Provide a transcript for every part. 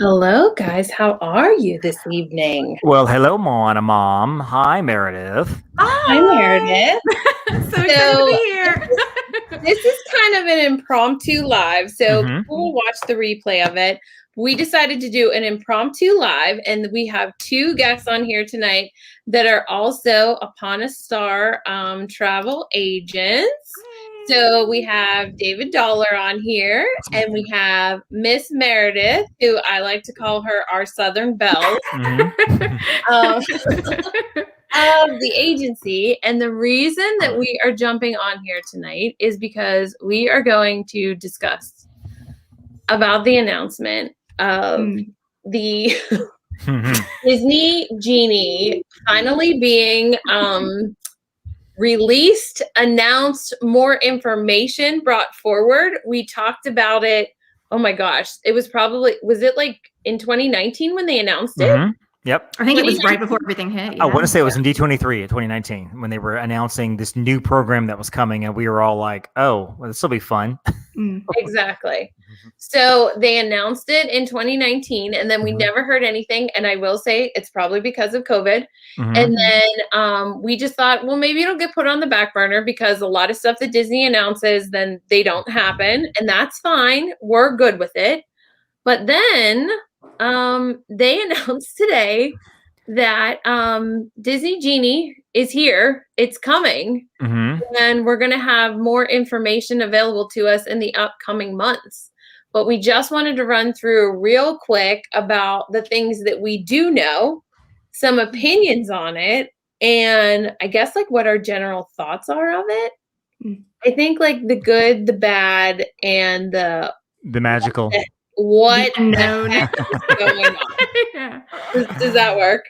Hello, guys. How are you this evening? Well, hello, Mom. Hi, Meredith. Hi, Meredith. So excited to So be here. this is kind of an impromptu live. So Mhm. people will watch the replay of it. We decided to do an impromptu live, and we have two guests on here tonight that are also Upon a Star travel agents. So we have David Dollar on here, and we have Miss Meredith, who I like to call her our Southern Belle. Of the agency. And the reason that we are jumping on here tonight is because we are going to discuss about the announcement of the Disney Genie finally being released, announced, more information brought forward. We talked about it. Oh my gosh. Was it like in 2019 when they announced it? Yep. I think it was right before everything hit. I want to say it was in D23 in 2019 when they were announcing this new program that was coming, and we were all like, "Oh, well, this will be fun." Exactly. So they announced it in 2019, and then we never heard anything. And I will say it's probably because of COVID. And then we just thought, well, maybe it'll get put on the back burner because a lot of stuff that Disney announces, then they don't happen, and that's fine. We're good with it. But then they announced today that Disney Genie is here. It's coming. And we're going to have more information available to us in the upcoming months. But we just wanted to run through real quick about the things that we do know, some opinions on it, and I guess like what our general thoughts are of it. I think like the good, the bad, and the magical. What unknown is going on? Does that work?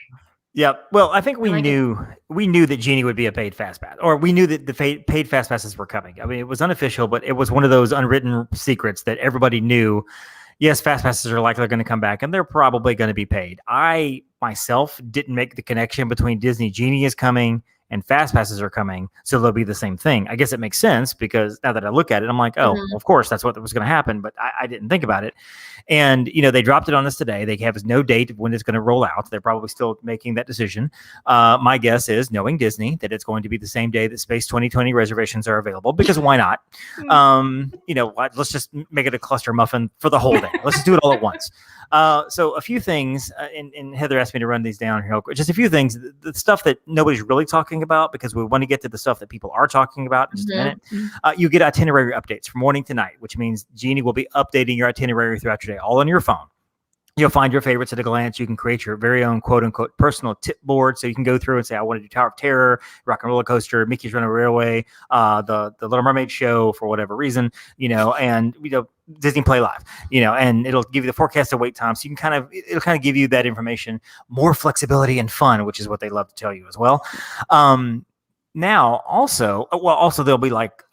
Yeah. Well, I think we knew that Genie would be a paid fast pass, or we knew that the paid fast passes were coming. I mean, it was unofficial, but it was one of those unwritten secrets that everybody knew. Yes, fast passes are likely going to come back, and they're probably going to be paid. I myself didn't make the connection between Disney Genie is coming and fast passes are coming, so they'll be the same thing. I guess it makes sense because now that I look at it, I'm like, oh, well, of course, that's what was going to happen, but I didn't think about it. And, they dropped it on us today. They have no date of when it's going to roll out. They're probably still making that decision. My guess is, knowing Disney, that it's going to be the same day that Space 2020 reservations are available, because why not? Let's just make it a cluster muffin for the whole day. Let's just do it all at once. So a few things, and Heather asked me to run these down here. Just a few things, the stuff that nobody's really talking about, because we want to get to the stuff that people are talking about in just a minute. You get itinerary updates from morning to night, which means Genie will be updating your itinerary throughout your day, all on your phone. You'll find your favorites at a glance. You can create your very own quote unquote personal tip board. So you can go through and say, I want to do Tower of Terror, Rock and Roller Coaster, Mickey's Runaway Railway, the Little Mermaid show for whatever reason, and Disney Play Live, and it'll give you the forecasted wait time. So you can it'll give you that information, more flexibility and fun, which is what they love to tell you as well. Now, also there'll be like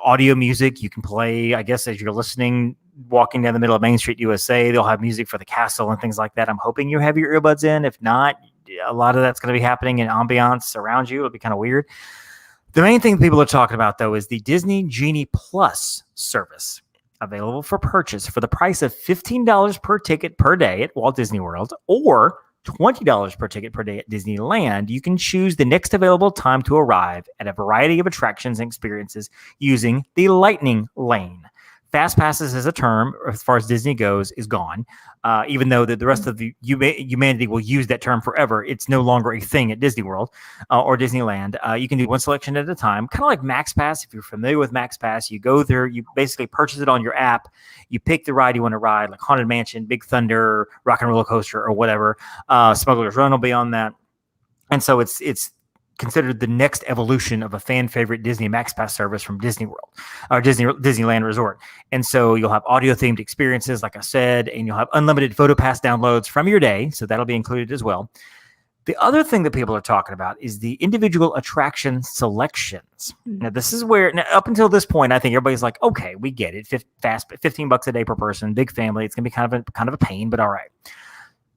audio music you can play, I guess, as you're listening, walking down the middle of Main Street, USA. They'll have music for the castle and things like that. I'm hoping you have your earbuds in. If not, a lot of that's going to be happening in ambiance around you. It'll be kind of weird. The main thing people are talking about, though, is the Disney Genie Plus service, available for purchase for the price of $15 per ticket per day at Walt Disney World, or $20 per ticket per day at Disneyland. You can choose the next available time to arrive at a variety of attractions and experiences using the Lightning lane. Fast passes as a term, as far as Disney goes, is gone. Even though the rest of the humanity will use that term forever, it's no longer a thing at Disney World or Disneyland. You can do one selection at a time, kind of like Max Pass. If you're familiar with Max Pass, you go there, you basically purchase it on your app. You pick the ride you want to ride, like Haunted Mansion, Big Thunder, Rock and Roller Coaster, or whatever. Smuggler's Run will be on that. And so it's considered the next evolution of a fan favorite Disney Max Pass service from Disney World or Disneyland Resort. And so you'll have audio themed experiences, like I said, and you'll have unlimited photo pass downloads from your day. So that'll be included as well. The other thing that people are talking about is the individual attraction selections. Now, this is where, up until this point, I think everybody's like, okay, we get it. $15 a day per person, big family. It's going to be kind of a pain, but all right.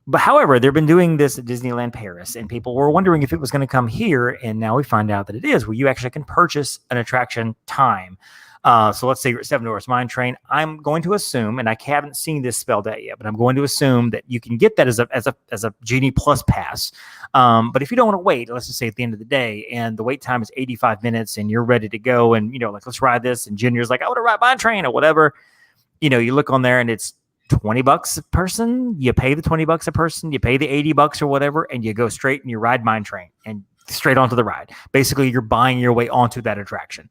But however, they've been doing this at Disneyland Paris, and people were wondering if it was going to come here, and now we find out that it is, where you actually can purchase an attraction time. So let's say you're at Seven Dwarfs Mine Train. I'm going to assume, and I haven't seen this spelled out yet, but I'm going to assume that you can get that as a Genie Plus pass. But if you don't want to wait, let's just say at the end of the day, and the wait time is 85 minutes, and you're ready to go, and like let's ride this, and Junior's like, I want to ride Mine Train or whatever. You look on there, and it's $20 a person. You pay the $20 a person. You pay the $80 or whatever, and you go straight and you ride Mine Train and straight onto the ride. Basically, you're buying your way onto that attraction.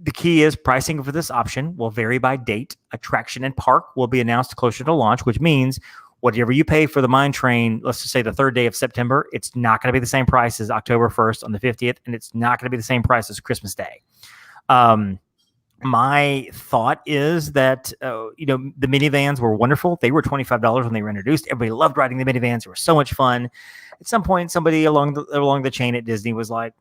The key is pricing for this option will vary by date. Attraction and park will be announced closer to launch, which means whatever you pay for the Mine Train, let's just say the 3rd day of September, it's not going to be the same price as October 1st on the 50th, and it's not going to be the same price as Christmas Day. My thought is that, the minivans were wonderful. They were $25 when they were introduced. Everybody loved riding the minivans. They were so much fun. At some point, somebody along the chain at Disney was like,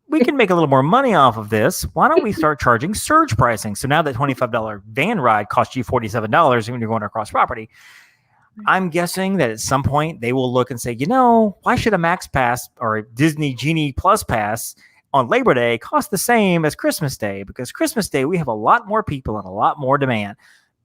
we can make a little more money off of this. Why don't we start charging surge pricing? So now that $25 van ride costs you $47 when you're going across property. I'm guessing that at some point they will look and say, why should a Max Pass or a Disney Genie Plus Pass on Labor Day cost the same as Christmas Day? Because Christmas Day, we have a lot more people and a lot more demand.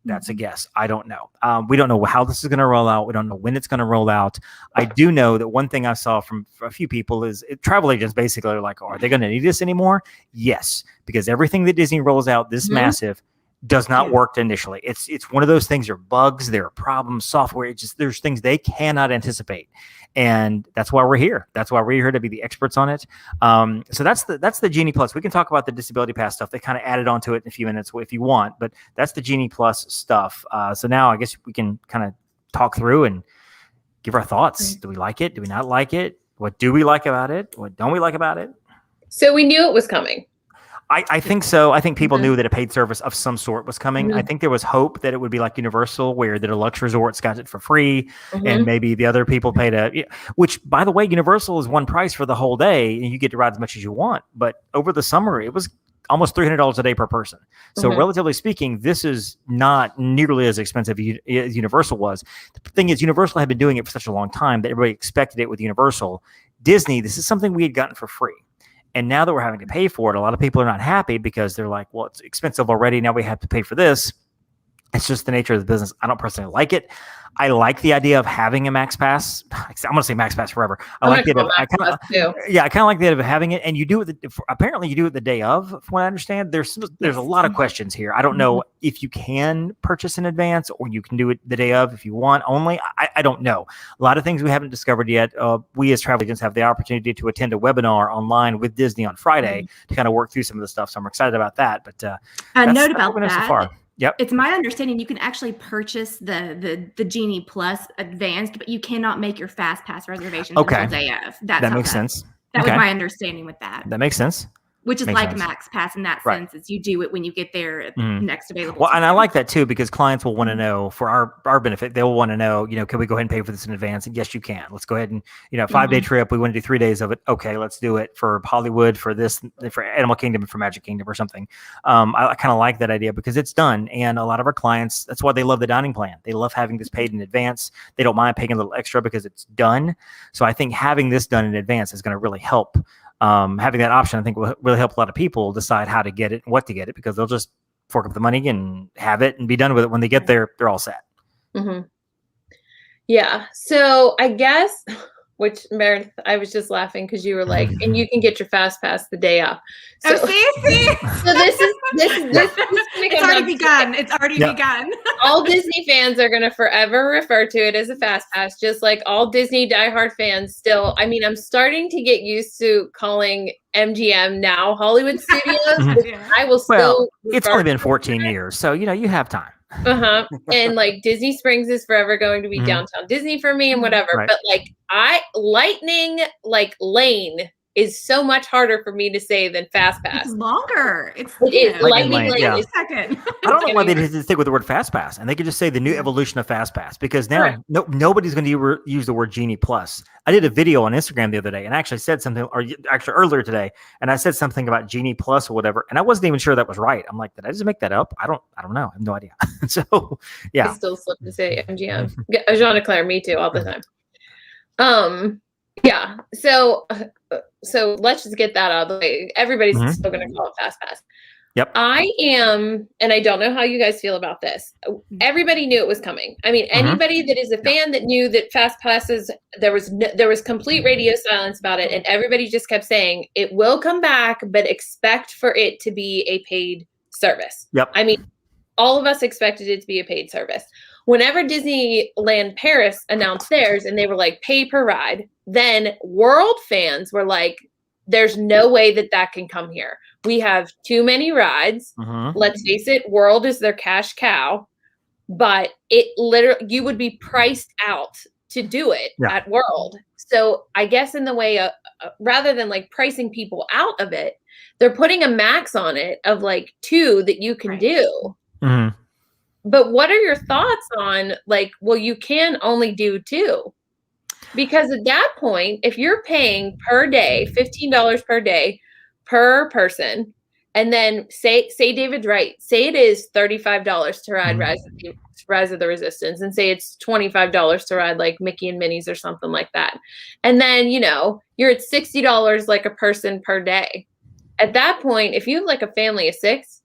That's a guess. I don't know. We don't know how this is going to roll out. We don't know when it's going to roll out. I do know that one thing I saw from a few people is travel agents basically are like, are they going to need this anymore? Yes, because everything that Disney rolls out this massive does not work initially. It's one of those things. There are bugs, there are problems, software. There's things they cannot anticipate. And that's why we're here. That's why we're here to be the experts on it. So that's the Genie Plus. We can talk about the Disability Pass stuff. They kind of added onto it in a few minutes if you want, but that's the Genie Plus stuff. So now I guess we can kind of talk through and give our thoughts. Do we like it? Do we not like it? What do we like about it? What don't we like about it? So we knew it was coming. I think so. I think people knew that a paid service of some sort was coming. I think there was hope that it would be like Universal, where the deluxe resorts got it for free, and maybe the other people paid which, by the way, Universal is one price for the whole day, and you get to ride as much as you want. But over the summer, it was almost $300 a day per person. So relatively speaking, this is not nearly as expensive as Universal was. The thing is, Universal had been doing it for such a long time that everybody expected it with Universal. Disney, this is something we had gotten for free. And now that we're having to pay for it, a lot of people are not happy because they're like, well, it's expensive already. Now we have to pay for this. It's just the nature of the business. I don't personally like it. I like the idea of having a Max Pass. I'm going to say Max Pass forever. I kind of like the idea of having it. And you do it. Apparently, you do it the day of. From what I understand, there's a lot of questions here. I don't know if you can purchase in advance or you can do it the day of if you want only. I don't know. A lot of things we haven't discovered yet. We as travel agents have the opportunity to attend a webinar online with Disney on Friday to kind of work through some of the stuff. So I'm excited about that. But a note about that. So far. Yep. It's my understanding you can actually purchase the Genie Plus advanced, but you cannot make your Fast Pass reservations until day of. That makes sense. That was my understanding with that. That makes sense. Which is like Max Pass in that sense, is you do it when you get there next available. Well, and I like that too, because clients will want to know, for our benefit, they'll want to know, can we go ahead and pay for this in advance? And yes, you can. Let's go ahead and, 5-day trip. We want to do 3 days of it. Okay, let's do it for Hollywood, for this, for Animal Kingdom, for Magic Kingdom or something. I kind of like that idea because it's done. And a lot of our clients, that's why they love the dining plan. They love having this paid in advance. They don't mind paying a little extra because it's done. So I think having this done in advance is going to really help. Having that option, I think, will really help a lot of people decide how to get it and what to get it, because they'll just fork up the money and have it and be done with it. When they get there, they're all set. Yeah. So I guess, which Meredith, I was just laughing because you were like, and you can get your Fast Pass the day off. So, see? So this is it's already begun. It's already begun. All Disney fans are going to forever refer to it as a Fast Pass, just like all Disney diehard fans still. I mean, I'm starting to get used to calling MGM now Hollywood Studios. I will still. It's only been 14 years, so you have time. And like Disney Springs is forever going to be downtown Disney for me and whatever. Right. But like Lightning, like Lane is so much harder for me to say than Fast Pass. It's longer. It is Lightning Lane. Yeah. I don't know why they didn't stick with the word Fast Pass, and they could just say the new evolution of Fast Pass, because now nobody's going to use the word Genie Plus. I did a video on Instagram the other day and actually said something, or actually earlier today, and I said something about Genie Plus or whatever, and I wasn't even sure that was right. I'm like, did I just make that up? I don't know. I have no idea. So yeah, I still slip to say MGM. Jean Leclerc, me too, all the time. Yeah. So let's just get that out of the way. Everybody's still going to call it Fast Pass. Yep. I am, and I don't know how you guys feel about this. Everybody knew it was coming. I mean, anybody that is a fan that knew that fast passes, there was complete radio silence about it, and everybody just kept saying it will come back, but expect for it to be a paid service. Yep. I mean, all of us expected it to be a paid service. Whenever Disneyland Paris announced theirs and they were like pay per ride, then World fans were like, there's no way that can come here. We have too many rides. Let's face it, World is their cash cow, but it literally, you would be priced out to do it at World. So I guess in the way, rather than like pricing people out of it, they're putting a max on it of like 2 that you can do. But what are your thoughts on like, well, you can only do 2? Because at that point, if you're paying per day, $15 per day per person, and then say David's right, say it is $35 to ride Rise of the Resistance, and say it's $25 to ride like Mickey and Minnie's or something like that. And then, you're at $60 like a person per day. At that point, if you have like a family of 6,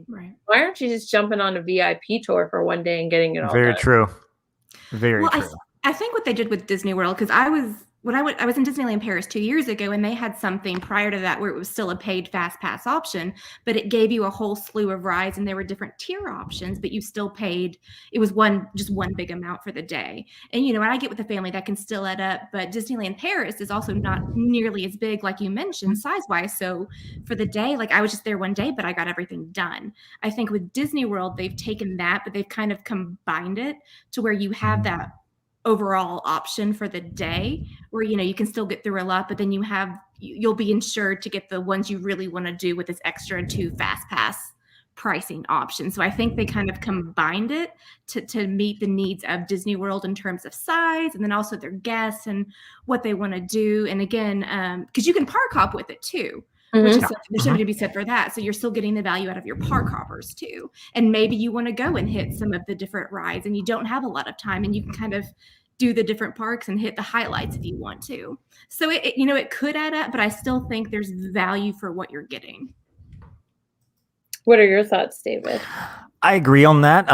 why aren't you just jumping on a VIP tour for one day and getting it all Very done? true. Very true. I think what they did with Disney World, because I was in Disneyland Paris 2 years ago, and they had something prior to that where it was still a paid fast pass option, but it gave you a whole slew of rides, and there were different tier options, but you still paid. It was just one big amount for the day. And when I get with a family, that can still add up. But Disneyland Paris is also not nearly as big, like you mentioned, size wise. So for the day, like I was just there one day, but I got everything done. I think with Disney World, they've taken that, but they've kind of combined it to where you have that overall option for the day where you can still get through a lot, but then you'll be insured to get the ones you really want to do with this extra 2 fast pass pricing options. So I think they kind of combined it to meet the needs of Disney World in terms of size, and then also their guests and what they want to do. And again, because you can park hop with it too, which is there's something to be said for that. So you're still getting the value out of your park hoppers too. And maybe you want to go and hit some of the different rides and you don't have a lot of time, and you can kind of do the different parks and hit the highlights if you want to. So it could add up, but I still think there's value for what you're getting. What are your thoughts, David? I agree on that.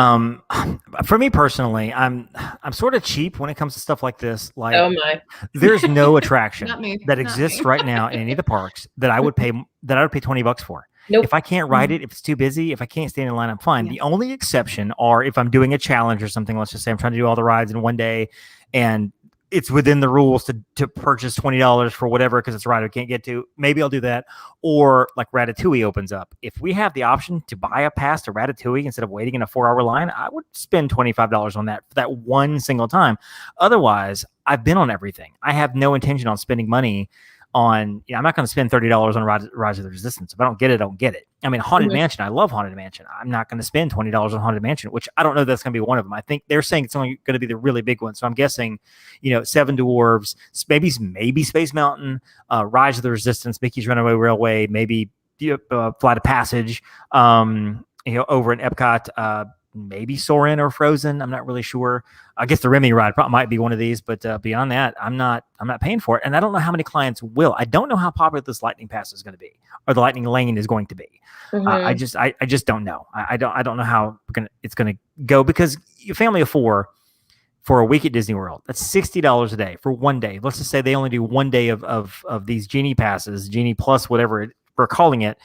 For me personally, I'm sort of cheap when it comes to stuff like this. Like, oh my, there's no attraction that exists right now in any of the parks that I would pay $20 for. Nope. If I can't ride it, if it's too busy, if I can't stand in line, I'm fine. Yeah. The only exception are if I'm doing a challenge or something. Let's just say I'm trying to do all the rides in one day, and it's within the rules to purchase $20 for whatever because it's a ride I can't get to. Maybe I'll do that. Or like Ratatouille opens up. If we have the option to buy a pass to Ratatouille instead of waiting in a 4-hour line, I would spend $25 on that for that one single time. Otherwise, I've been on everything. I have no intention on spending money on, I'm not going to spend $30 on Rise of the Resistance. If I don't get it, I don't get it. I mean, Haunted Mansion, I love Haunted Mansion. I'm not going to spend $20 on Haunted Mansion, which I don't know that's going to be one of them. I think they're saying it's only going to be the really big one. So I'm guessing, Seven Dwarves, maybe Space Mountain, Rise of the Resistance, Mickey's Runaway Railway, maybe Flight of Passage, over in Epcot, maybe Soarin' or Frozen. I'm not really sure. I guess the Remy ride might be one of these, but beyond that, I'm not paying for it. And I don't know how many clients will. I don't know how popular this Lightning Pass is going to be, or the Lightning Lane is going to be. I just don't know. I don't know how it's going to go, because your family of 4 for a week at Disney World, that's $60 a day for one day. Let's just say they only do one day of these Genie passes, Genie Plus, whatever we're calling it.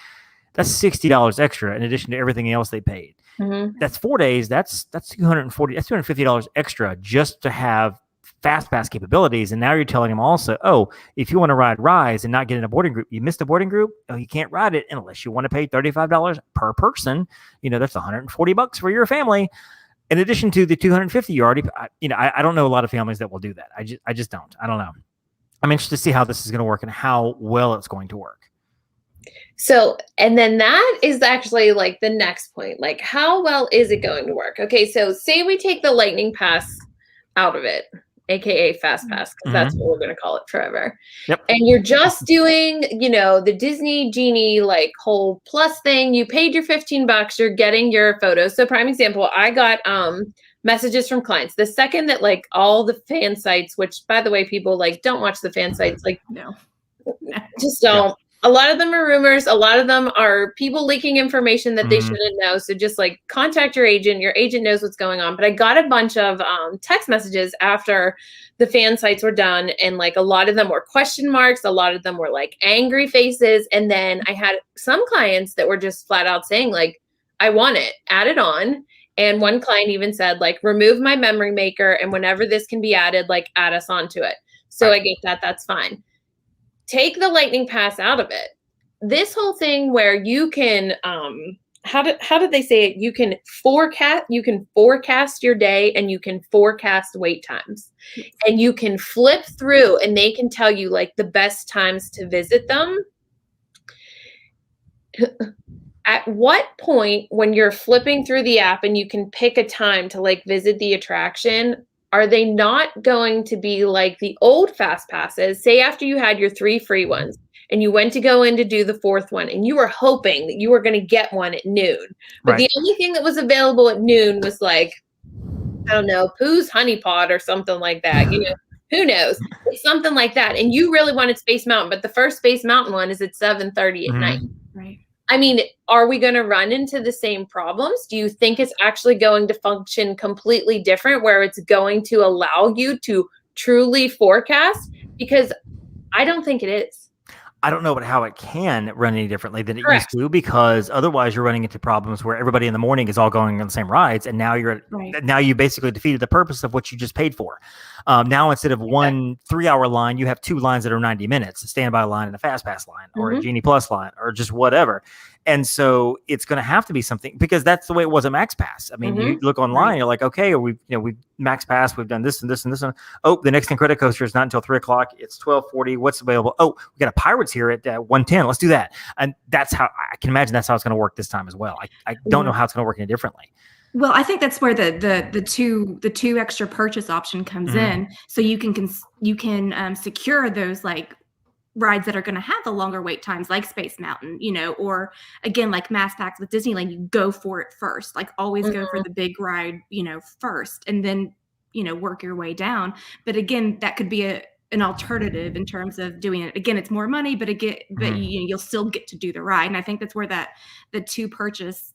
That's $60 extra in addition to everything else they paid. That's 4 days. That's $240. That's $250 extra just to have fast pass capabilities. And now you're telling them also, if you want to ride Rise and not get in a boarding group, you missed a boarding group. You can't ride it unless you want to pay $35 per person. That's $140 for your family. In addition to the $250 you already, I don't know a lot of families that will do that. I just don't. I don't know. I'm interested to see how this is going to work and how well it's going to work. So, and then that is actually like the next point, like how well is it going to work? Okay. So say we take the Lightning Pass out of it, AKA Fast Pass, because that's what we're going to call it forever. Yep. And you're just doing, the Disney Genie, like whole plus thing. You paid your $15, you're getting your photos. So prime example, I got, messages from clients the second that like all the fan sites, which by the way, people like don't watch the fan sites. Like, no, just don't. A lot of them are rumors. A lot of them are people leaking information that they Mhm. shouldn't know. So just like contact your agent. Your agent knows what's going on. But I got a bunch of text messages after the fan sites were done. And like a lot of them were question marks. A lot of them were like angry faces. And then I had some clients that were just flat out saying like, I want it, add it on. And one client even said like, remove my memory maker. And whenever this can be added, like add us onto it. So Right. I get that. That's fine. Take the lightning pass out of it. This whole thing where you can how did they say it? You can forecast your day and you can forecast wait times. And you can flip through and they can tell you like the best times to visit them. At what point when you're flipping through the app and you can pick a time to like visit the attraction, are they not going to be like the old fast passes? Say after you had your 3 free ones and you went to go in to do the 4th one and you were hoping that you were going to get one at noon. But the only thing that was available at noon was like, I don't know, Pooh's Honey Pot or something like that. You know, who knows? It's something like that. And you really wanted Space Mountain, but the first Space Mountain one is at 7:30 at night. Right. I mean, are we going to run into the same problems? Do you think it's actually going to function completely different where it's going to allow you to truly forecast? Because I don't think it is. I don't know how it can run any differently than it Correct. used to, because otherwise you're running into problems where everybody in the morning is all going on the same rides, and now now you basically defeated the purpose of what you just paid for. Now instead of one 3-hour line, you have 2 lines that are 90 minutes: a standby line and a fast pass line, or a Genie Plus line, or just whatever. And so it's going to have to be something, because that's the way it was at Max Pass. I mean, you look online, you're like, okay, we Max Pass, we've done this and this and this one. Oh, the next Incredicoaster Coaster is not until 3:00. It's 12:40. What's available? Oh, we got a Pirates here at 1:10. Let's do that. And that's how I can imagine that's how it's going to work this time as well. I don't know how it's going to work any differently. Well, I think that's where the two extra purchase option comes in. So you can secure those like rides that are going to have the longer wait times, like Space Mountain, or again, like Mass Packs with Disneyland, you go for it first, like always go for the big ride, first, and then, work your way down. But again, that could be an alternative in terms of doing it. Again, it's more money, but you'll still get to do the ride. And I think that's where the 2 purchase,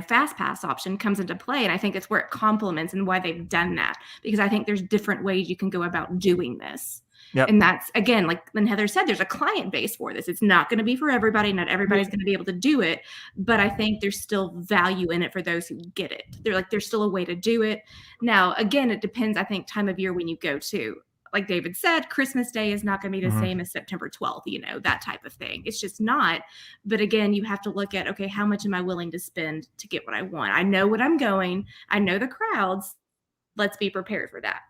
fast pass option comes into play. And I think that's where it complements and why they've done that, because I think there's different ways you can go about doing this. Yep. And that's, again, like when Heather said, there's a client base for this. It's not going to be for everybody. Not everybody's going to be able to do it. But I think there's still value in it for those who get it. There's still a way to do it. Now, again, it depends, I think, time of year when you go to. Like David said, Christmas Day is not going to be the same as September 12th, that type of thing. It's just not. But again, you have to look at, okay, how much am I willing to spend to get what I want? I know what I'm going. I know the crowds. Let's be prepared for that.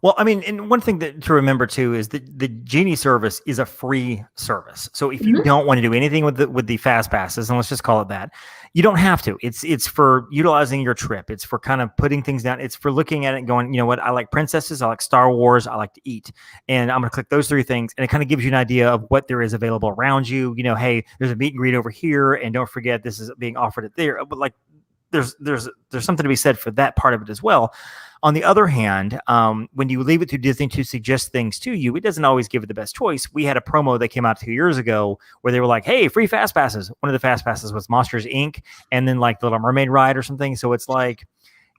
Well, I mean, and one thing to remember too is that the Genie service is a free service. So if you don't want to do anything with the fast passes, and let's just call it that, you don't have to. It's for utilizing your trip. It's for kind of putting things down. It's for looking at it and going, you know what, I like princesses, I like Star Wars, I like to eat, and I'm going to click those 3 things, and it kind of gives you an idea of what there is available around you. Hey, there's a meet and greet over here, and don't forget this is being offered at there. But like, there's something to be said for that part of it as well. On the other hand, when you leave it to Disney to suggest things to you, it doesn't always give it the best choice. We had a promo that came out 2 years ago where they were like, hey, free fast passes. One of the fast passes was Monsters, Inc. and then like the Little Mermaid ride or something. So it's like,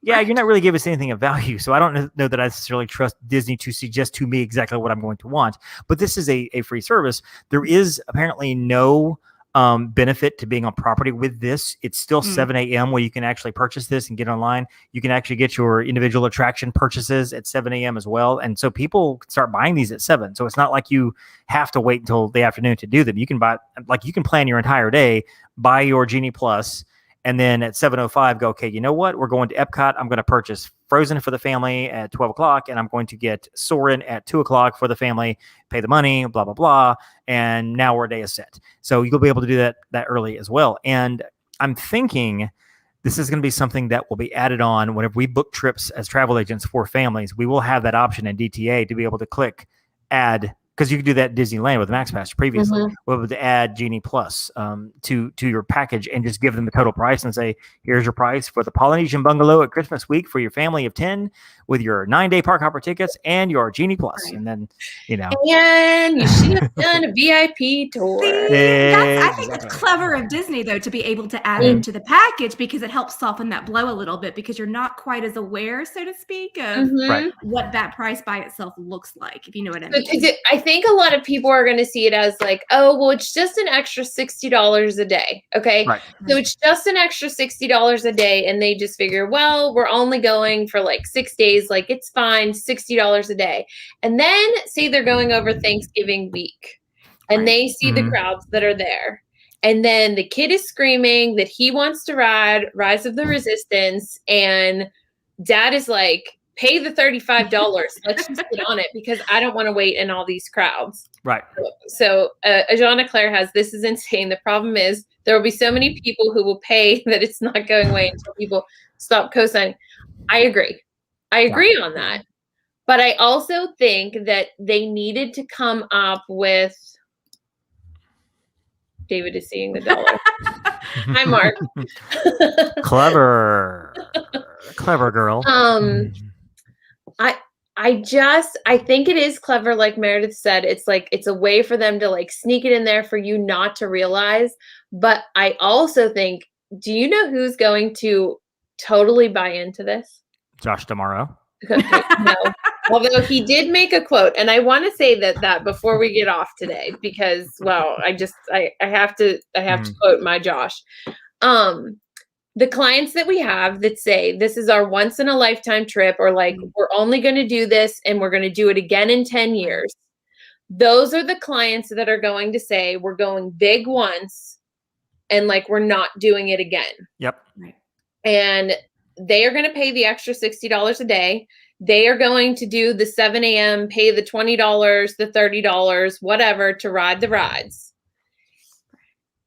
yeah, you're not really giving us anything of value. So I don't know that I necessarily trust Disney to suggest to me exactly what I'm going to want. But this is a free service. There is apparently no benefit to being on property with this. It's still 7 a.m. where you can actually purchase this and get online. You can actually get your individual attraction purchases at 7 a.m. as well. And so people can start buying these at 7. So it's not like you have to wait until the afternoon to do them. You can you can plan your entire day, buy your Genie Plus, and then at 7:05 go, okay, you know what? We're going to Epcot. I'm going to purchase Frozen for the family at 12:00, and I'm going to get Soarin' at 2:00 for the family, pay the money, blah, blah, blah. And now our day is set. So you'll be able to do that early as well. And I'm thinking this is going to be something that will be added on whenever we book trips as travel agents for families. We will have that option in DTA to be able to click add because you could do that at Disneyland with Max Pass previously. Mhm. What would add Genie Plus to your package and just give them the total price and say, here's your price for the Polynesian bungalow at Christmas week for your family of 10 with your 9-day park hopper tickets and your Genie Plus. Right. And then, you know. And you should have done a VIP tour. See, I think it's Exactly. clever of Disney, though, to be able to add it to the package because it helps soften that blow a little bit because you're not quite as aware, so to speak, of Right. what that price by itself looks like, if you know what I So mean. I think a lot of people are going to see it as like, oh, well, it's just an extra $60 a day. Okay. Right. So it's just an extra $60 a day. And they just figure, well, we're only going for like 6 days. Like it's fine, $60 a day. And then say they're going over Thanksgiving week and they see the crowds that are there. And then the kid is screaming that he wants to ride Rise of the Resistance. And dad is like, pay the $35. Let's just get on it because I don't want to wait in all these crowds. Right. So Ajana Claire has, this is insane. The problem is there will be so many people who will pay that it's not going away until people stop co-signing. I agree on that. But I also think that they needed to come up with, David is seeing the dollar. Hi, Mark. Clever girl. I think it is clever, like Meredith said. It's like it's a way for them to like sneak it in there for you not to realize. But I also think, do you know who's going to totally buy into this? Josh Tomorrow. No. Although he did make a quote, and I want to say that before we get off today, because well, I have to quote my Josh. The clients that we have that say this is our once in a lifetime trip, or like we're only going to do this and we're going to do it again in 10 years. Those are the clients that are going to say we're going big once and like we're not doing it again. Yep. And they are going to pay the extra $60 a day. They are going to do the 7 a.m., pay the $20, the $30, whatever to ride the rides.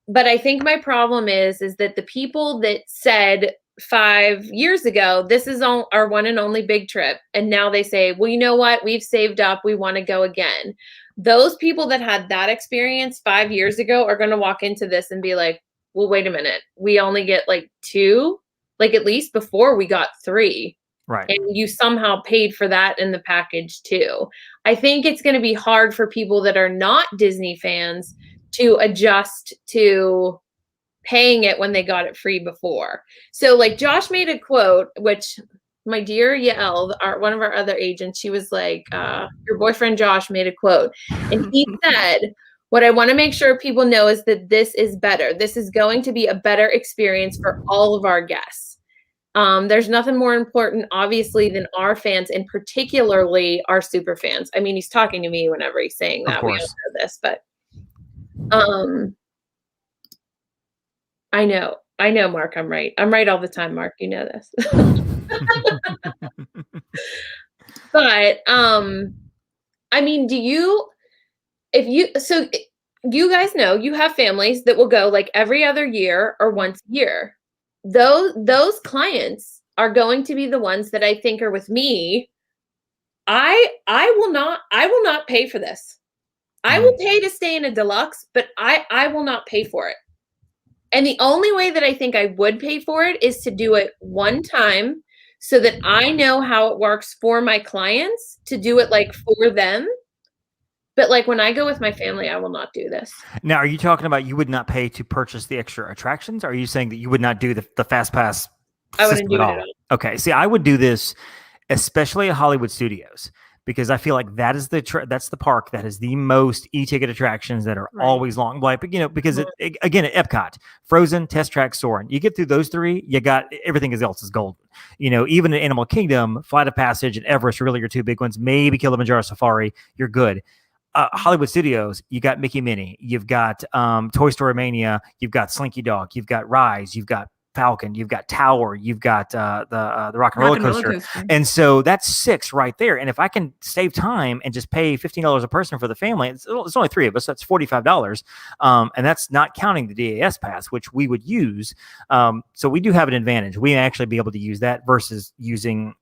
But I think my problem is that the people that said 5 years ago, this is our one and only big trip. And now they say, well, you know what? We've saved up. We want to go again. Those people that had that experience 5 years ago are going to walk into this and be like, well, wait a minute. We only get like 2, like at least before we got 3. Right. And you somehow paid for that in the package too. I think it's going to be hard for people that are not Disney fans to adjust to paying it when they got it free before. So like Josh made a quote, which my dear Yael, one of our other agents, she was like, your boyfriend Josh made a quote. And he said, what I want to make sure people know is that this is better. This is going to be a better experience for all of our guests. There's nothing more important, obviously, than our fans, and particularly our super fans. I mean, he's talking to me whenever he's saying that. We all know this, but I know, Mark, I'm right. I'm right all the time, Mark. You know this. But I mean, you guys know you have families that will go like every other year or once a year. Those clients are going to be the ones that I think are with me. I will not pay for this. I will pay to stay in a deluxe, but I will not pay for it. And the only way that I think I would pay for it is to do it one time so that I know how it works for my clients, to do it like for them. But like when I go with my family, I will not do this. Now, are you talking about you would not pay to purchase the extra attractions? Or are you saying that you would not do the Fast Pass I wouldn't do it at all. Okay. See, I would do this, especially at Hollywood Studios, because I feel like that is that's the park that has the most e-ticket attractions that are always long. Like, because again, at Epcot, Frozen, Test Track, Soarin', you get through those 3, you got everything else is golden. Even in Animal Kingdom, Flight of Passage and Everest are really your 2 big ones. Maybe Kilimanjaro Safari, you're good. Hollywood Studios, you got Mickey Minnie, you've got Toy Story Mania, you've got Slinky Dog, you've got Rise, you've got Falcon, you've got Tower, you've got the Rock and Roller Coaster. And so that's 6 right there. And if I can save time and just pay $15 a person for the family, it's only 3 of us, so that's $45. And that's not counting the DAS pass, which we would use. So we do have an advantage. We actually be able to use that versus using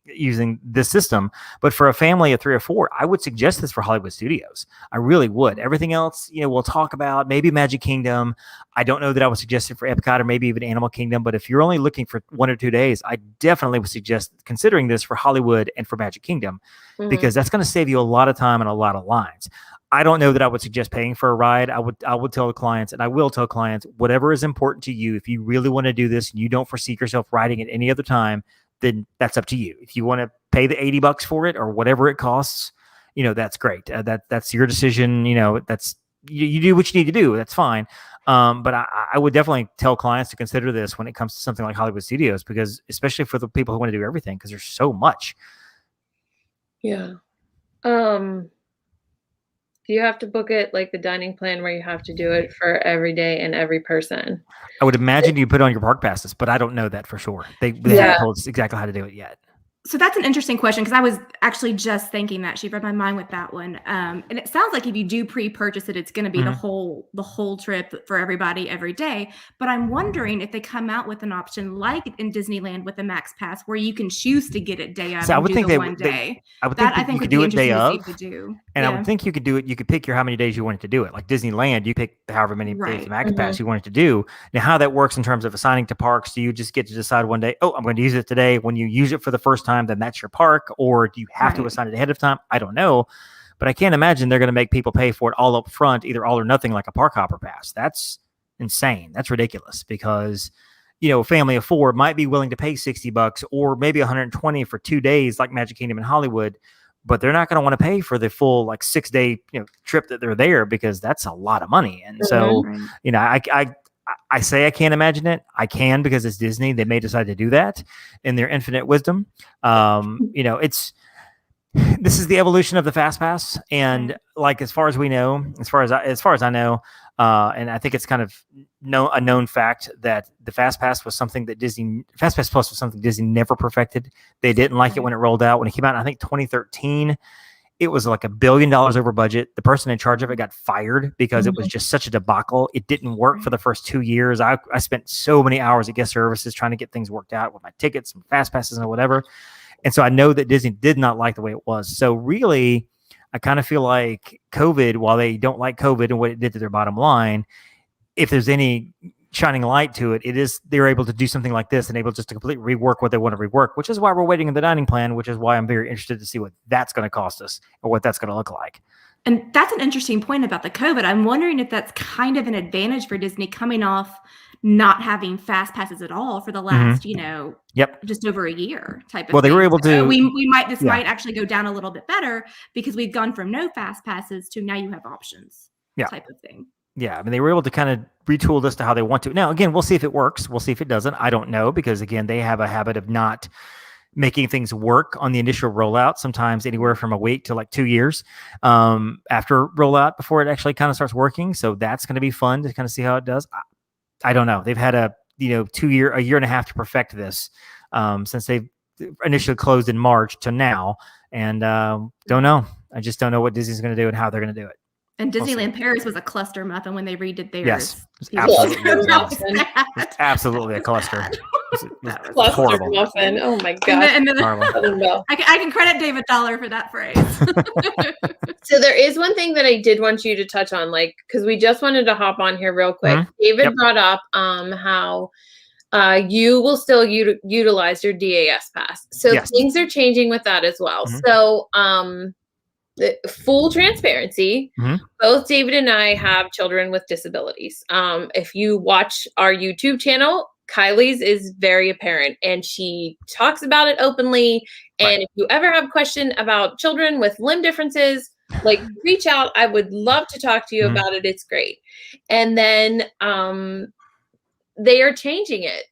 this system. But for a family of 3 or 4, I would suggest this for Hollywood Studios. I really would. Everything else, we'll talk about, maybe Magic Kingdom. I don't know that I would suggest it for Epcot or maybe even Animal Kingdom, but if you're only looking for 1 or 2 days, I definitely would suggest considering this for Hollywood and for Magic Kingdom, because that's going to save you a lot of time and a lot of lines. I don't know that I would suggest paying for a ride. I would tell the clients, and I will tell clients, whatever is important to you. If you really want to do this and you don't foresee yourself riding it any other time, then that's up to you. If you want to pay the $80 for it or whatever it costs, that's great. That's your decision. That's you do what you need to do. That's fine. But I would definitely tell clients to consider this when it comes to something like Hollywood Studios, because especially for the people who want to do everything, because there's so much. Yeah. Do you have to book it like the dining plan where you have to do it for every day and every person? I would imagine you put on your park passes, but I don't know that for sure. They haven't told us exactly how to do it yet. So that's an interesting question, because I was actually just thinking that. She read my mind with that one. And it sounds like if you do pre-purchase it, it's going to be the whole trip for everybody every day. But I'm wondering if they come out with an option like in Disneyland with the Max Pass, where you can choose to get it day of. So I would think I would think you could do it day of. And I would think you could do it. You could pick how many days you wanted to do it. Like Disneyland, you pick however many days of Max Pass you wanted to do. Now, how that works in terms of assigning to parks, do you just get to decide one day, I'm going to use it today? When you use it for the first time, then that's your park, or do you have to assign it ahead of time? I don't know, but I can't imagine they're going to make people pay for it all up front, either all or nothing, like a park hopper pass. That's insane. That's ridiculous, because a family of 4 might be willing to pay $60 or maybe $120 for 2 days, like Magic Kingdom and Hollywood, but they're not going to want to pay for the full 6-day trip that they're there, because that's a lot of money. And so I say I can't imagine it. I can, because it's Disney. They may decide to do that in their infinite wisdom. This is the evolution of the Fast Pass, and as far as we know, as far as I know, and I think it's kind of a known fact that the Fast Pass Plus was something Disney never perfected. They didn't like it when it rolled out. When it came out in, I think, 2013. It was like $1 billion over budget. The person in charge of it got fired because it was just such a debacle. It didn't work for the first 2 years. I spent so many hours at guest services trying to get things worked out with my tickets and fast passes and whatever. And so I know that Disney did not like the way it was. So really, I kind of feel like COVID, while they don't like COVID and what it did to their bottom line, if there's any shining light to it, they're able to do something like this and able just to completely rework what they want to rework, which is why we're waiting in the dining plan, which is why I'm very interested to see what that's going to cost us or what that's going to look like. And that's an interesting point about the COVID. I'm wondering if that's kind of an advantage for Disney, coming off not having fast passes at all for the last, just over a year type of thing. They were able to. This might actually go down a little bit better, because we've gone from no fast passes to now you have options type of thing. Yeah, I mean, they were able to kind of retool this to how they want to. Now, again, we'll see if it works. We'll see if it doesn't. I don't know, because, again, they have a habit of not making things work on the initial rollout, sometimes anywhere from a week to 2 years after rollout before it actually kind of starts working. So that's going to be fun to kind of see how it does. I don't know. They've had a year and a half to perfect this since they initially closed in March to now. And don't know. I just don't know what Disney's going to do and how they're going to do it. And Disneyland Paris was a cluster muffin when they redid theirs. Yes, absolutely a cluster. Cluster muffin. Oh my god! I can credit David Dollar for that phrase. So there is one thing that I did want you to touch on, because we just wanted to hop on here real quick. David brought up how you will still utilize your DAS pass. So things are changing with that as well. So the full transparency, both David and I have children with disabilities. If you watch our YouTube channel, Kylie's is very apparent, and she talks about it openly. And if you ever have a question about children with limb differences, reach out. I would love to talk to you about it. It's great. And then they are changing it.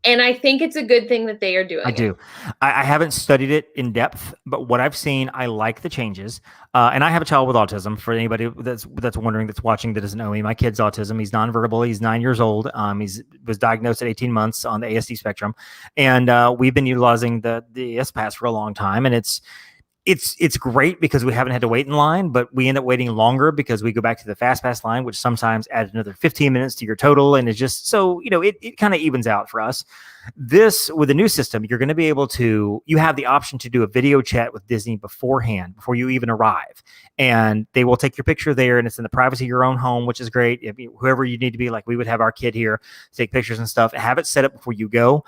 And I think it's a good thing that they are doing I it. do. I haven't studied it in depth, but what I've seen, I like the changes. And I have a child with autism. For anybody that's wondering, that's watching, that doesn't know me, my kid's autism. He's nonverbal. He's 9 years old. Was diagnosed at 18 months on the ASD spectrum, and we've been utilizing the S-Pass for a long time, and it's great because we haven't had to wait in line, but we end up waiting longer because we go back to the fast pass line, which sometimes adds another 15 minutes to your total. And it's just, so, it kind of evens out for us. This, with the new system, you're going to be able to, you have the option to do a video chat with Disney beforehand, before you even arrive. And they will take your picture there, and it's in the privacy of your own home, which is great. If whoever you need to be, like we would have our kid here take pictures and stuff, have it set up before you go.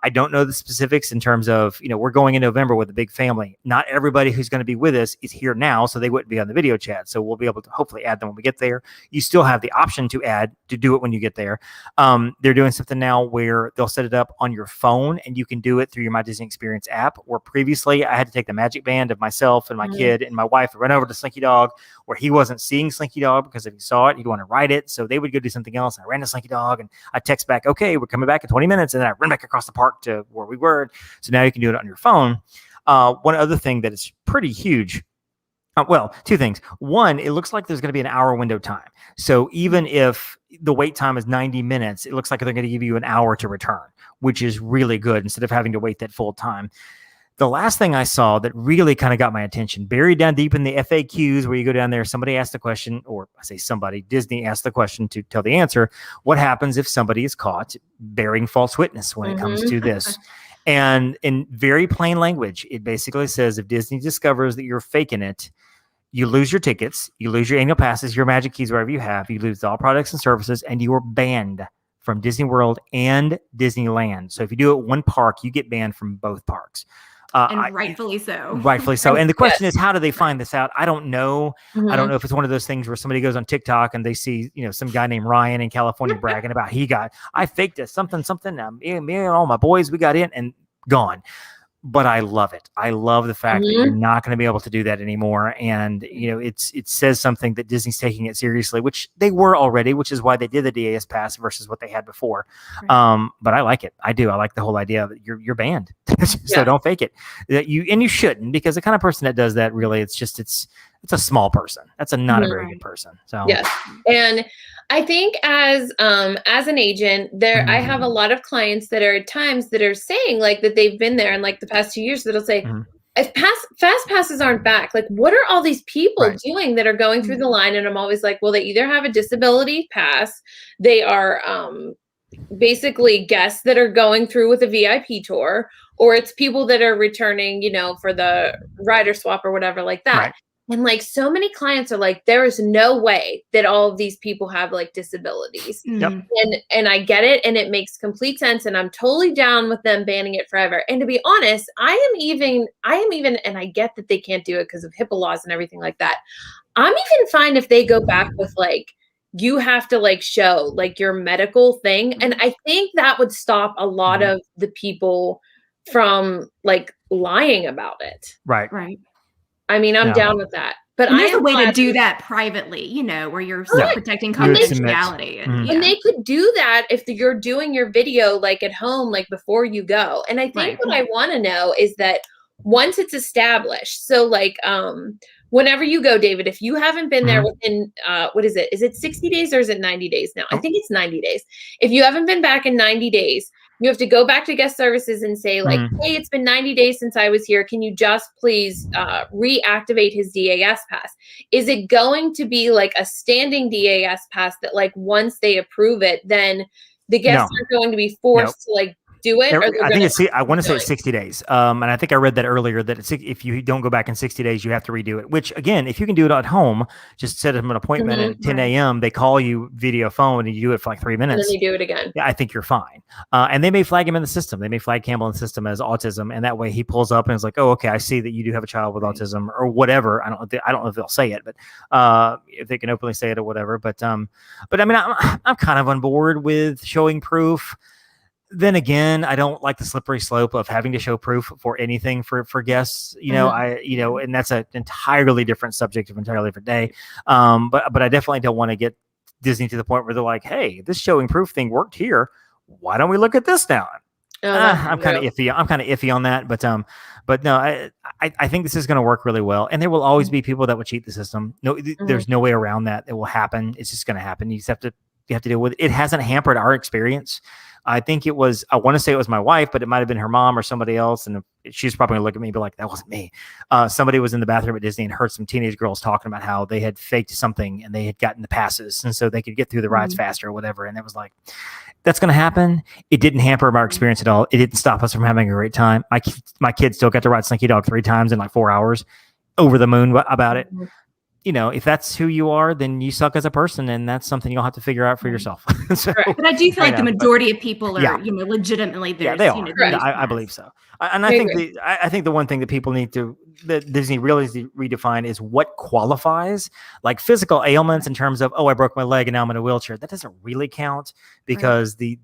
I don't know the specifics in terms of, we're going in November with a big family. Not everybody who's going to be with us is here now, so they wouldn't be on the video chat. So we'll be able to hopefully add them when we get there. You still have the option to do it when you get there. They're doing something now where they'll set it up on your phone, and you can do it through your My Disney Experience app, where previously I had to take the magic band of myself and my kid and my wife and run over to Slinky Dog, where he wasn't seeing Slinky Dog, because if he saw it, he'd want to ride it. So they would go do something else. And I ran to Slinky Dog, and I text back, okay, we're coming back in 20 minutes. And then I run back across the park to where we were. So now you can do it on your phone. One other thing that is pretty huge. Well, two things. One, it looks like there's going to be an hour window time. So even if the wait time is 90 minutes, it looks like they're going to give you an hour to return, which is really good, instead of having to wait that full time. The last thing I saw that really kind of got my attention, buried down deep in the FAQs, where you go down there, somebody asked the question, or I say somebody, Disney asked the question to tell the answer. What happens if somebody is caught bearing false witness when it comes to this? And in very plain language, it basically says, if Disney discovers that you're faking it, you lose your tickets, you lose your annual passes, your magic keys, wherever you have, you lose all products and services, and you are banned from Disney World and Disneyland. So if you do it one park, you get banned from both parks. And rightfully so. Rightfully so. And the question is, how do they find this out? I don't know. Mm-hmm. I don't know if it's one of those things where somebody goes on TikTok and they see, some guy named Ryan in California bragging about I faked it, something. Me and all my boys, we got in and gone. But I love it. I love the fact that you're not going to be able to do that anymore. And, it says something that Disney's taking it seriously, which they were already, which is why they did the DAS pass versus what they had before. Right. But I like it. I do. I like the whole idea of you're banned. So don't fake it. You shouldn't, because the kind of person that does that, really, it's a small person. That's not a very good person. So yes. And I think as an agent there, I have a lot of clients that are at times that are saying like that they've been there in like the past 2 years, that'll say, if fast passes aren't back, like what are all these people doing that are going through the line? And I'm always like, well, they either have a disability pass, they are basically guests that are going through with a VIP tour, or it's people that are returning, for the rider swap or whatever like that. Right. And like so many clients are like, there is no way that all of these people have like disabilities. Yep. And I get it. And it makes complete sense. And I'm totally down with them banning it forever. And to be honest, I am even, and I get that they can't do it because of HIPAA laws and everything like that. I'm even fine if they go back with like, you have to like show like your medical thing. And I think that would stop a lot of the people from like lying about it. Right. Right. I mean, I'm down with that. But there's a way to do that privately, where you're still protecting confidentiality. And they could do that if you're doing your video like at home, like before you go. And I think what I want to know is that once it's established, so like whenever you go, David, if you haven't been there within, what is it? Is it 60 days or is it 90 days now? I think it's 90 days. If you haven't been back in 90 days, you have to go back to guest services and say like, hey, it's been 90 days since I was here. Can you just please reactivate his DAS pass? Is it going to be like a standing DAS pass that like once they approve it, then the guests are going to be forced to like do it? I want to say it's 60 days. And I think I read that earlier that if you don't go back in 60 days, you have to redo it, which again, if you can do it at home, just set them an appointment at 10 a.m. They call you video phone and you do it for like 3 minutes. And then you do it again. Yeah, I think you're fine. And they may flag him in the system. They may flag Campbell in the system as autism. And that way he pulls up and is like, oh, okay, I see that you do have a child with autism or whatever. I don't know if they'll say it, but if they can openly say it or whatever. But I mean, I'm kind of on board with showing proof. Then again, I don't like the slippery slope of having to show proof for anything for guests, and that's an entirely different subject of an entirely different day. But I definitely don't want to get Disney to the point where they're like, hey, this showing proof thing worked here. Why don't we look at this now? Oh, that's I'm kind of true. iffy. I'm kind of iffy on that, but no, I think this is going to work really well, and there will always be people that will cheat the system. No, there's no way around that. It will happen. It's just going to happen. You have to deal with it. It hasn't hampered our experience. I think it was, I want to say it was my wife, but it might have been her mom or somebody else. And she's probably going to look at me and be like, that wasn't me. Somebody was in the bathroom at Disney and heard some teenage girls talking about how they had faked something and they had gotten the passes. And so they could get through the rides faster or whatever. And it was like, that's going to happen. It didn't hamper our experience at all. It didn't stop us from having a great time. My kids still got to ride Slinky Dog 3 times in like 4 hours, over the moon about it. You know, if that's who you are, then you suck as a person, and that's something you'll have to figure out for yourself. So, but I do feel like the majority of people are, legitimately there. Yeah, they are. I believe so. I think the one thing that people that Disney really needs to redefine is what qualifies, like physical ailments in terms of, I broke my leg and now I'm in a wheelchair. That doesn't really count because the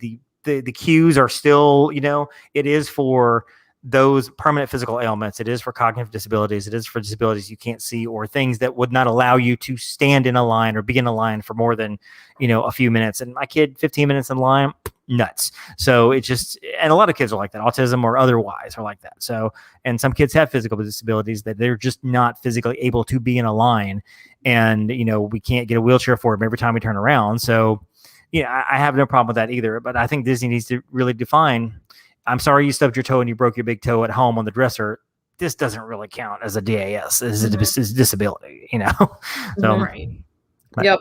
cues are still, it is for those permanent physical ailments. It is for cognitive disabilities. It is for disabilities you can't see, or things that would not allow you to stand in a line or be in a line for more than, a few minutes. And my kid, 15 minutes in line, nuts. So it just, and a lot of kids are like that, autism or otherwise are like that. So, and some kids have physical disabilities that they're just not physically able to be in a line. And, we can't get a wheelchair for them every time we turn around. So, I have no problem with that either. But I think Disney needs to really define, I'm sorry you stubbed your toe and you broke your big toe at home on the dresser. This doesn't really count as a DAS, as a disability, So, right. Yep.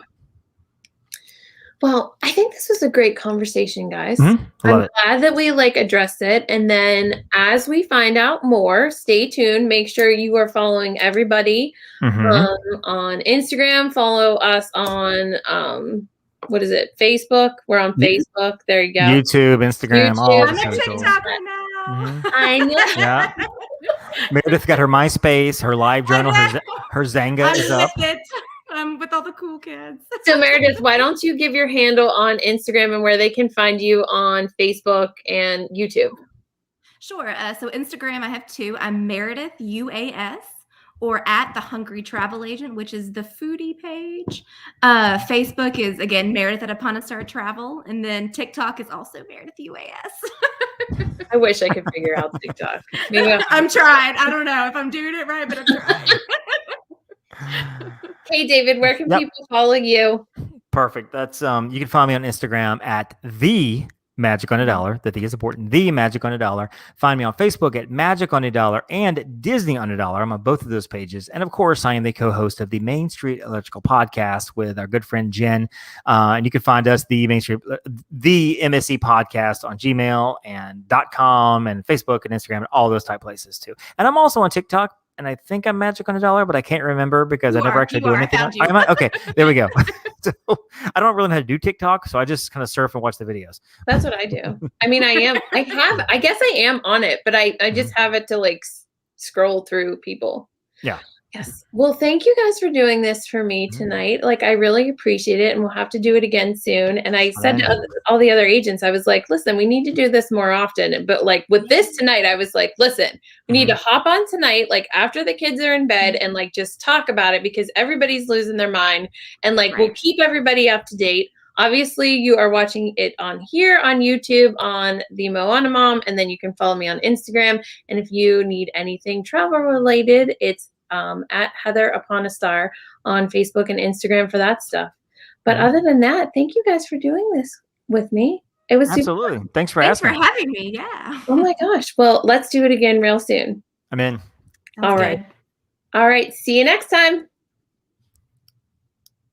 Well, I think this was a great conversation, guys. I'm glad that we addressed it. And then as we find out more, stay tuned. Make sure you are following everybody on Instagram. Follow us on what is it? Facebook. We're on Facebook. There you go. YouTube, Instagram, all I'm a TikToker now. I know. Yeah. Meredith got her MySpace, her live journal, her Zanga is up. With all the cool kids. So Meredith, why don't you give your handle on Instagram and where they can find you on Facebook and YouTube? Sure. So Instagram, I have 2. I'm Meredith UAS, or at the Hungry Travel Agent, which is the foodie page. Facebook is, again, Meredith at Upon a Star Travel. And then TikTok is also Meredith UAS. I wish I could figure out TikTok. I'm trying. I don't know if I'm doing it right, but I'm trying. Hey, David, where can people follow you? Perfect. That's you can find me on Instagram at the Magic on a Dollar. The is important. The Magic on a Dollar. Find me on Facebook at Magic on a Dollar and Disney on a Dollar. I'm on both of those pages. And of course, I am the co-host of the Main Street Electrical Podcast with our good friend Jen. And you can find us the MSE Podcast on Gmail and .com and Facebook and Instagram and all those type places too. And I'm also on TikTok. And I think I'm Magic on a Dollar, but I can't remember because I never actually do anything. Okay, there we go. So I don't really know how to do TikTok, so I just kind of surf and watch the videos. That's what I do. I mean, I guess I am on it, but I just have it to scroll through people. Yeah. Yes. Well, thank you guys for doing this for me tonight. I really appreciate it, and we'll have to do it again soon. And I said to all the other agents, I was like, listen, we need to do this more often. But with this tonight, I was like, listen, we need to hop on tonight, after the kids are in bed, and just talk about it, because everybody's losing their mind. And we'll keep everybody up to date. Obviously, you are watching it on here on YouTube on the Moana Mom, and then you can follow me on Instagram. And if you need anything travel related, it's at Heather Upon a Star on Facebook and Instagram for that stuff. But other than that, thank you guys for doing this with me. It was absolutely super fun. Thanks for having me. Yeah. Oh my gosh. Well, let's do it again real soon. I'm in. All right. See you next time.